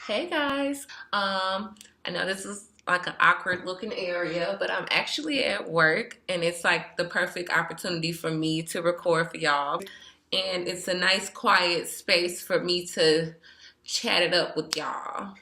Hey guys. I know this is like an awkward looking area, but I'm actually at work and it's like the perfect opportunity for me to record for y'all. And it's a nice quiet space for me to chat it up with y'all.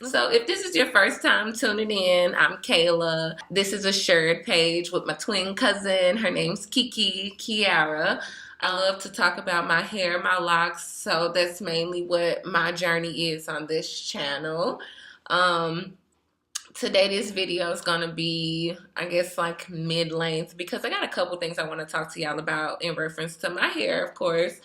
So if this is your first time tuning in, I'm Kayla. This is a shared page with my twin cousin. Her name's Kiara. I love to talk about my hair, my locks, so that's mainly what my journey is on this channel. Um, Today this video is gonna be, I guess, like mid-length because I got a couple things I want to talk to y'all about in reference to my hair, of course.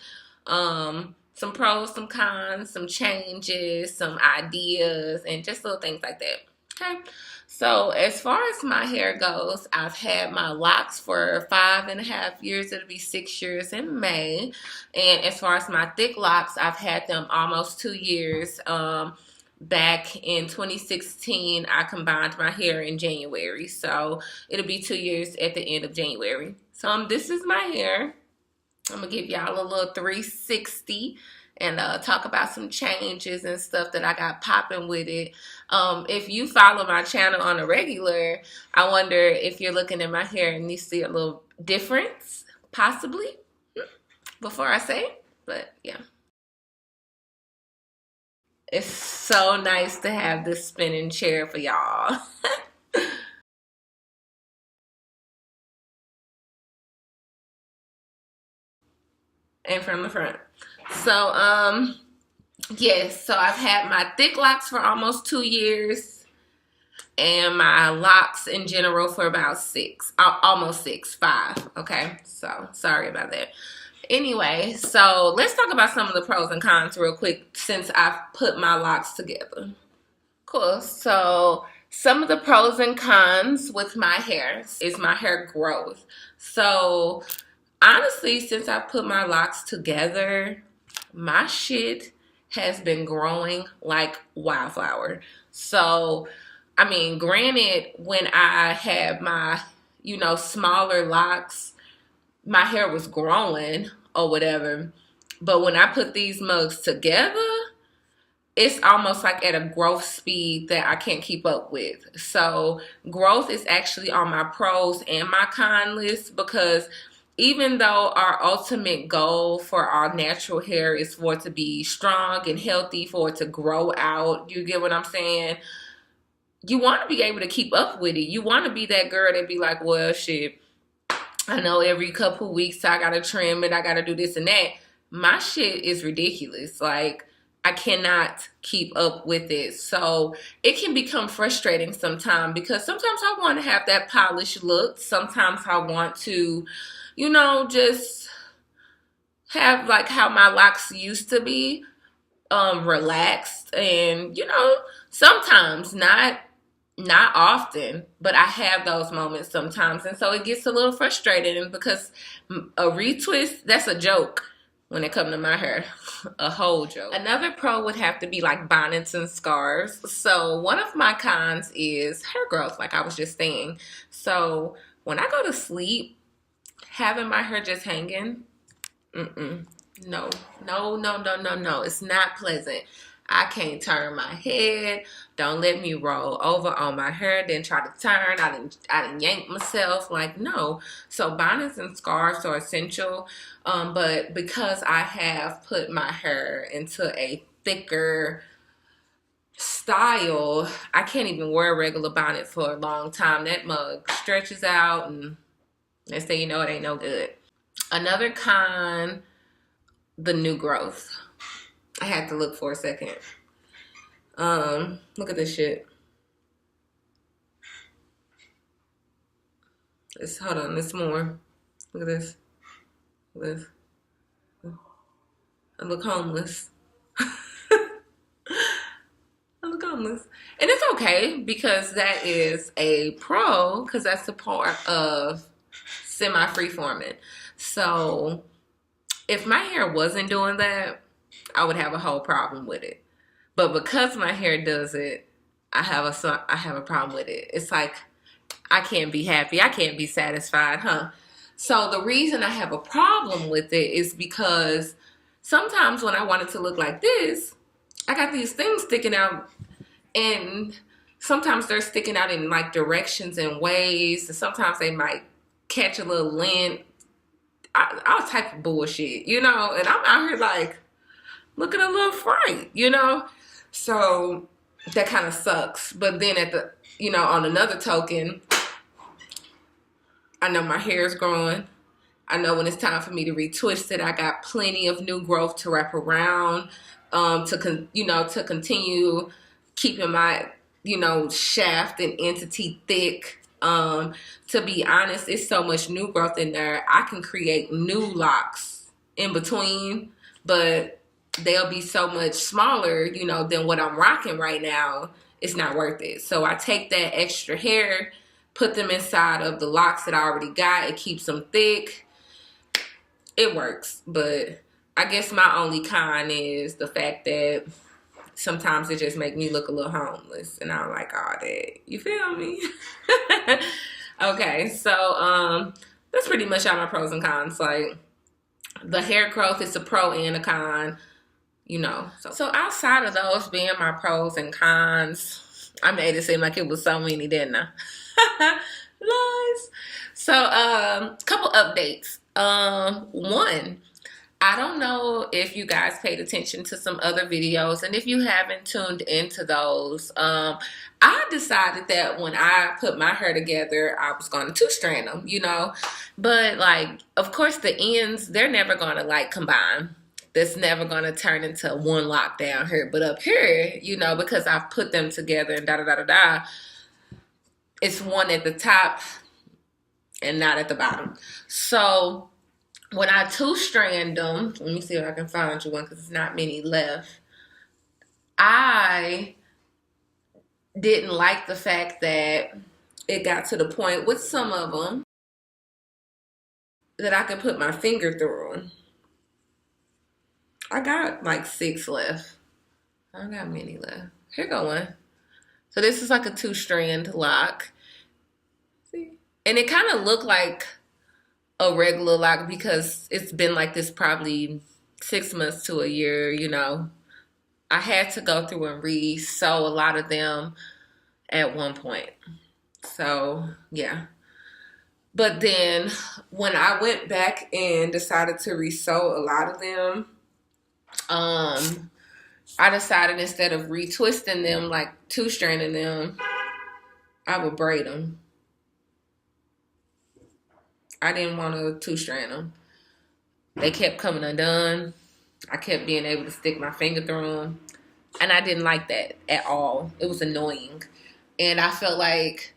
Some pros, some cons, some changes, some ideas, and just little things like that. Okay. So as far as my hair goes, I've had my locks for 5.5 years. It'll be 6 years in May. And as far as my thick locks, I've had them almost 2 years. Back in 2016, I combined my hair in January. So it'll be 2 years at the end of January. So this is my hair. I'm going to give y'all a little 360 and talk about some changes and stuff that I got popping with it. If you follow my channel on a regular, I wonder if you're looking at my hair and you see a little difference, possibly, before I say it. But yeah. It's so nice to have this spinning chair for y'all. And from the front. So, yes, so I've had my thick locks for almost 2 years and my locks in general for about almost 5. Okay, so sorry about that. Anyway, so let's talk about some of the pros and cons real quick since I've put my locks together. Cool. So some of the pros and cons with my hair is my hair growth. So honestly, since I put my locks together, my shit has been growing like wildflower. So, I mean, granted, when I had my, smaller locks, my hair was growing or whatever. But when I put these mugs together, it's almost like at a growth speed that I can't keep up with. So growth is actually on my pros and my con list because even though our ultimate goal for our natural hair is for it to be strong and healthy, for it to grow out, you get what I'm saying? You want to be able to keep up with it. You want to be that girl that be like, well, shit, I know every couple weeks I got to trim it, I got to do this and that. My shit is ridiculous. Like, I cannot keep up with it. So it can become frustrating sometimes because sometimes I want to have that polished look. Sometimes I want to, just have like how my locks used to be, relaxed and, sometimes not often, but I have those moments sometimes. And so it gets a little frustrating because a retwist, that's a joke when it comes to my hair. A whole joke. Another pro would have to be like bonnets and scarves. So one of my cons is hair growth, like I was just saying. So when I go to sleep, having my hair just hanging, no. It's not pleasant. I can't turn my head. Don't let me roll over on my hair. Then try to turn. I didn't yank myself. Like, no. So bonnets and scarves are essential. But because I have put my hair into a thicker style, I can't even wear a regular bonnet for a long time. That mug stretches out and they say, it ain't no good. Another con, the new growth. I had to look for a second. Look at this shit. Hold on, there's more. Look at this. Look at this. I look homeless. I look homeless. And it's okay because that is a pro because that's a part of semi-freeforming. So if my hair wasn't doing that, I would have a whole problem with it. But because my hair does it, I have a problem with it. It's like I can't be happy. I can't be satisfied, huh? So the reason I have a problem with it is because sometimes when I want it to look like this, I got these things sticking out, and sometimes they're sticking out in like directions and ways, and sometimes they might catch a little lint, all type of bullshit, you know. And I'm out here like looking a little fright, you know. So that kind of sucks. But then at the, you know, on another token, I know my hair is growing. I know when it's time for me to retwist it, I got plenty of new growth to wrap around, to continue keeping my, shaft and entity thick. To be honest, it's so much new growth in there. I can create new locks in between, but they'll be so much smaller, than what I'm rocking right now. It's not worth it. So I take that extra hair, put them inside of the locks that I already got. It keeps them thick. It works. But I guess my only con is the fact that sometimes it just make me look a little homeless, and I don't like all that. You feel me? Okay, so that's pretty much all my pros and cons. Like, the hair growth is a pro and a con, So outside of those being my pros and cons, I made it seem like it was so many, didn't I? Lies. So, couple updates. One, I don't know if you guys paid attention to some other videos, and if you haven't tuned into those, I decided that when I put my hair together, I was going to two-strand them, but like, of course the ends, they're never going to like combine. That's never going to turn into one lock down here, but up here, because I've put them together and da-da-da-da-da, it's one at the top and not at the bottom. So when I two-strand them, let me see if I can find you one because there's not many left. I didn't like the fact that it got to the point with some of them that I could put my finger through them. I got like 6 left. I don't got many left. Here go one. So this is like a two-strand lock. See? And it kind of looked like a regular lock because it's been like this probably 6 months to a year, I had to go through and re-sew a lot of them at one point. So, yeah. But then when I went back and decided to re-sew a lot of them, I decided instead of retwisting them, like two-stranding them, I would braid them. I didn't want to two-strand them. They kept coming undone. I kept being able to stick my finger through them. And I didn't like that at all. It was annoying. And I felt like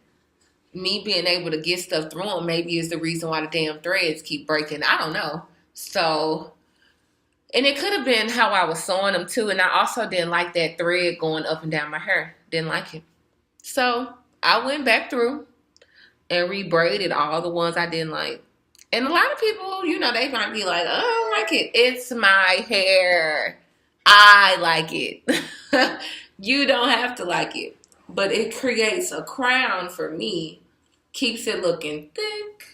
me being able to get stuff through them maybe is the reason why the damn threads keep breaking. I don't know. So, and it could have been how I was sewing them too. And I also didn't like that thread going up and down my hair. Didn't like it. So I went back through and rebraided all the ones I didn't like. And a lot of people, they might be like, I don't like it. It's my hair. I like it. You don't have to like it. But it creates a crown for me. Keeps it looking thick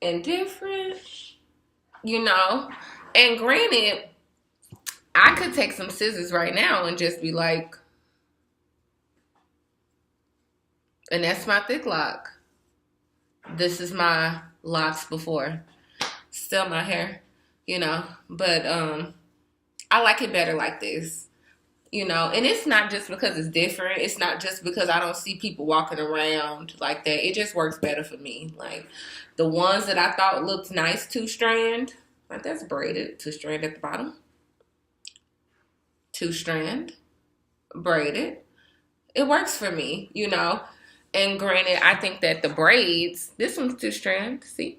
and different, And granted, I could take some scissors right now and just be like, and that's my thick lock. This is my locks before. Still my hair, But I like it better like this, And it's not just because it's different. It's not just because I don't see people walking around like that. It just works better for me. Like the ones that I thought looked nice two-strand, like that's braided, two-strand at the bottom. Two-strand, braided. It works for me, And granted, I think that the braids, this one's two-strand, see?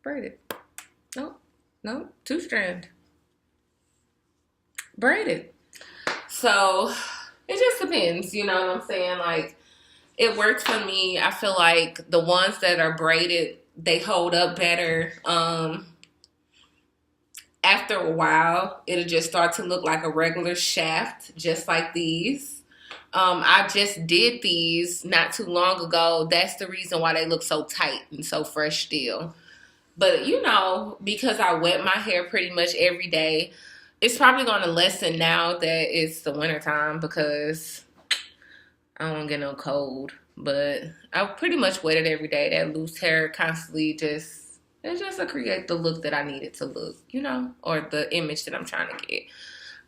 Braided. No, two-strand. Braided. So, it just depends, you know what I'm saying? Like, it works for me. I feel like the ones that are braided, they hold up better. After a while, it'll just start to look like a regular shaft, just like these. I just did these not too long ago. That's the reason why they look so tight and so fresh still. But, you know, because I wet my hair pretty much every day, it's probably going to lessen now that it's the wintertime because I don't get no cold. But I pretty much wet it every day. That loose hair constantly just, it's just to create the look that I need it to look, you know, or the image that I'm trying to get.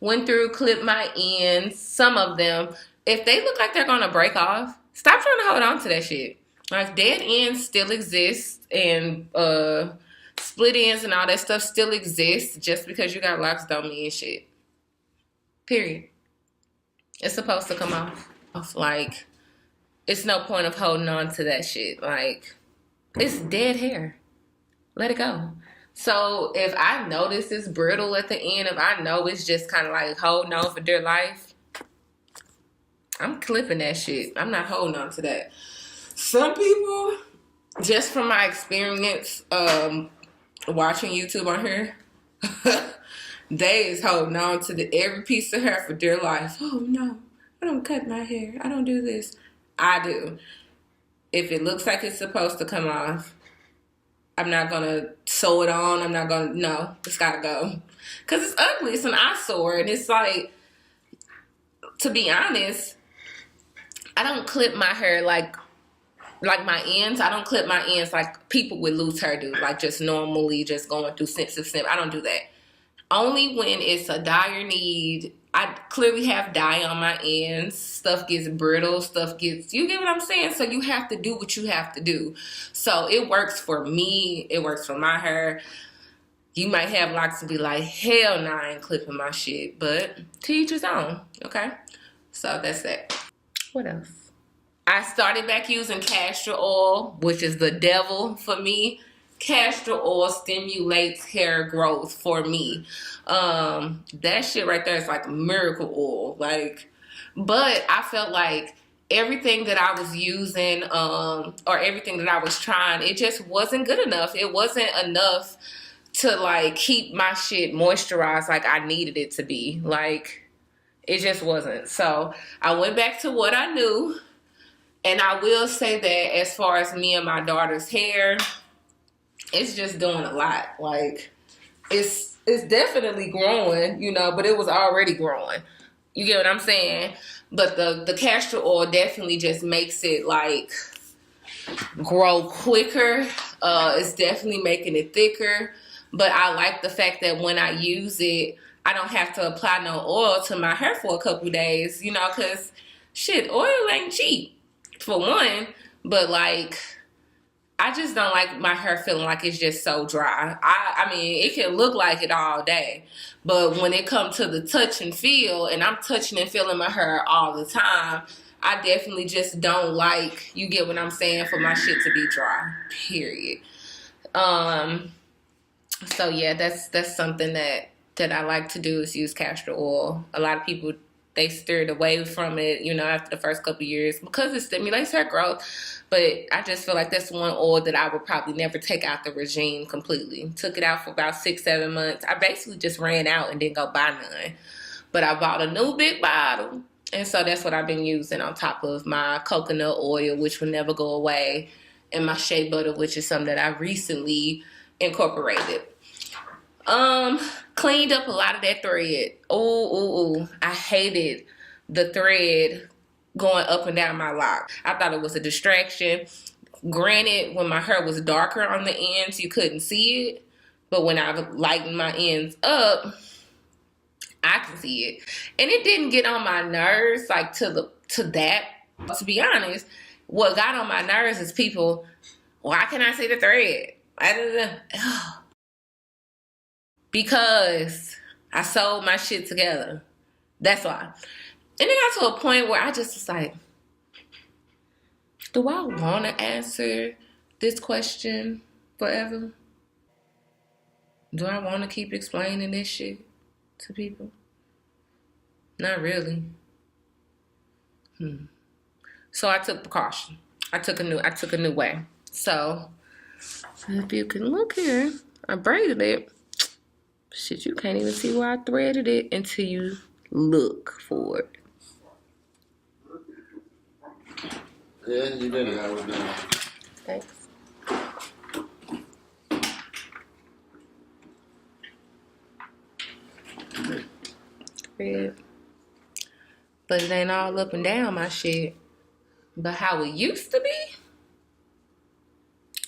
Went through, clipped my ends, some of them. If they look like they're going to break off, stop trying to hold on to that shit. Like, dead ends still exist, and split ends and all that stuff still exists. Just because you got locks don't mean shit. Period. It's supposed to come off. Like, it's no point of holding on to that shit. Like, it's dead hair. Let it go. So if I notice it's brittle at the end, if I know it's just kind of like holding on for dear life, I'm clipping that shit. I'm not holding on to that. Some people, just from my experience watching YouTube on here, they is holding on to every piece of hair for dear life. Oh no, I don't cut my hair. I don't do this. I do. If it looks like it's supposed to come off, I'm not going to sew it on. I'm not going to, no, it's got to go. Because it's ugly. It's an eyesore. And it's like, to be honest, I don't clip my hair like my ends. I don't clip my ends like people with loose hair do. Like just normally just going through snip. I don't do that. Only when it's a dire need. I clearly have dye on my ends. Stuff gets brittle. Stuff gets, you get what I'm saying? So you have to do what you have to do. So it works for me. It works for my hair. You might have locks and be like, hell nah, I ain't clipping my shit. But to each his own. Okay? So that's that. What else? I started back using castor oil, which is the devil for me. Castor oil stimulates hair growth for me. That shit right there is like miracle oil. Like, but I felt like everything that I was using, or everything that I was trying, it just wasn't good enough. It wasn't enough to like keep my shit moisturized like I needed it to be. Like, it just wasn't. So I went back to what I knew. And I will say that as far as me and my daughter's hair, it's just doing a lot. Like, it's definitely growing, you know, but it was already growing. You get what I'm saying? But the castor oil definitely just makes it, like, grow quicker. It's definitely making it thicker. But I like the fact that when I use it, I don't have to apply no oil to my hair for a couple days, you know, because, shit, oil ain't cheap. For one, but like, I just don't like my hair feeling like it's just so dry. I mean, it can look like it all day, but when it comes to the touch and feel, and I'm touching and feeling my hair all the time, I definitely just don't like, you get what I'm saying, for my shit to be dry, period. So yeah, that's something that I like to do, is use castor oil. A lot of people, they steered away from it, you know, after the first couple of years because it stimulates hair growth. But I just feel like that's one oil that I would probably never take out the regime completely. Took it out for about 6-7 months. I basically just ran out and didn't go buy none. But I bought a new big bottle. And so that's what I've been using on top of my coconut oil, which will never go away, and my shea butter, which is something that I recently incorporated. Cleaned up a lot of that thread. Ooh. I hated the thread going up and down my lock. I thought it was a distraction. Granted, when my hair was darker on the ends, you couldn't see it. But when I lightened my ends up, I could see it. And it didn't get on my nerves, like, to that. To be honest, what got on my nerves is people, why can't I see the thread? Because I sewed my shit together. That's why. And it got to a point where I just was like, do I want to answer this question forever? Do I want to keep explaining this shit to people? Not really. So I took precaution. I took a new way. So if you can look here, I braided it. Shit, you can't even see where I threaded it until you look for it. Yeah, you did it. I was doing. Thanks. red. But it ain't all up and down my shit. But how it used to be,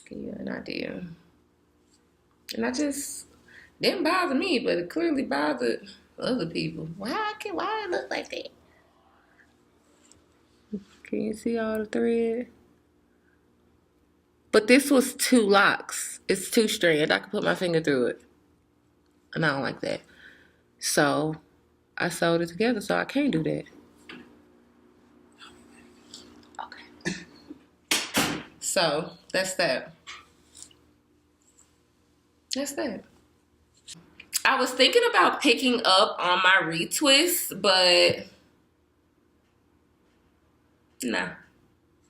give you an idea. And I just didn't bother me, but it clearly bothered other people. Why it look like that? Can you see all the thread? But this was 2 locks. It's 2 strand. I could put my finger through it. And I don't like that. So I sewed it together, so I can't do that. Okay. So that's that. That's that. I was thinking about picking up on my retwist, but nah.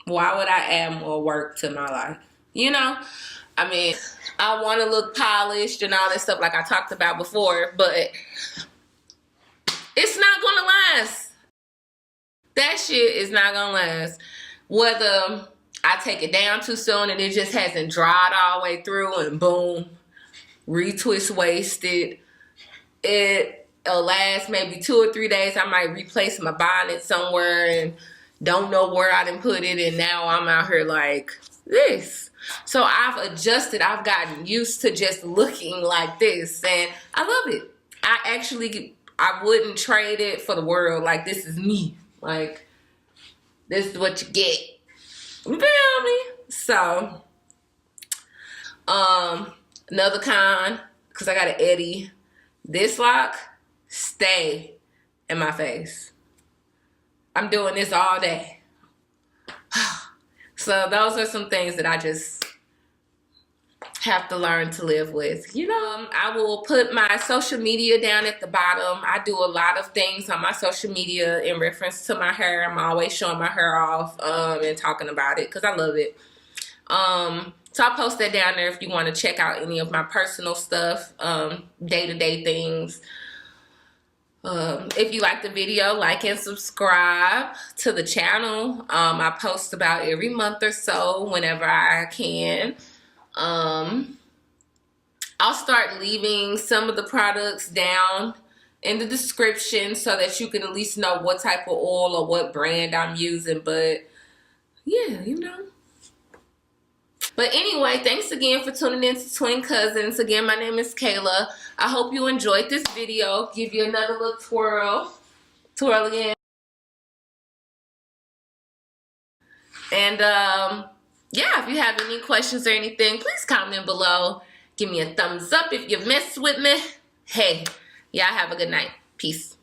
Why would I add more work to my life? You know? I mean, I want to look polished and all that stuff like I talked about before, but it's not going to last. That shit is not going to last. Whether I take it down too soon and it just hasn't dried all the way through and boom, retwist wasted. It'll last maybe 2 or 3 days. I might replace my bonnet somewhere and don't know where I done put it, and now I'm out here like this. So I've adjusted. I've gotten used to just looking like this, and I love it. I wouldn't trade it for the world. Like, this is me. Like, this is what you get. You feel me? So, another con, because I got an Eddie. This lock stay in my face. I'm doing this all day. So those are some things that I just have to learn to live with. You know, I will put my social media down at the bottom. I do a lot of things on my social media in reference to my hair. I'm always showing my hair off and talking about it because I love it. So I'll post that down there if you want to check out any of my personal stuff, day-to-day things. If you like the video, like and subscribe to the channel. I post about every month or so whenever I can. I'll start leaving some of the products down in the description so that you can at least know what type of oil or what brand I'm using. But yeah, you know. But anyway, thanks again for tuning in to Twin Cousins. Again, my name is Kayla. I hope you enjoyed this video. Give you another little twirl. Twirl again. And yeah, if you have any questions or anything, please comment below. Give me a thumbs up if you've messed with me. Hey, y'all have a good night. Peace.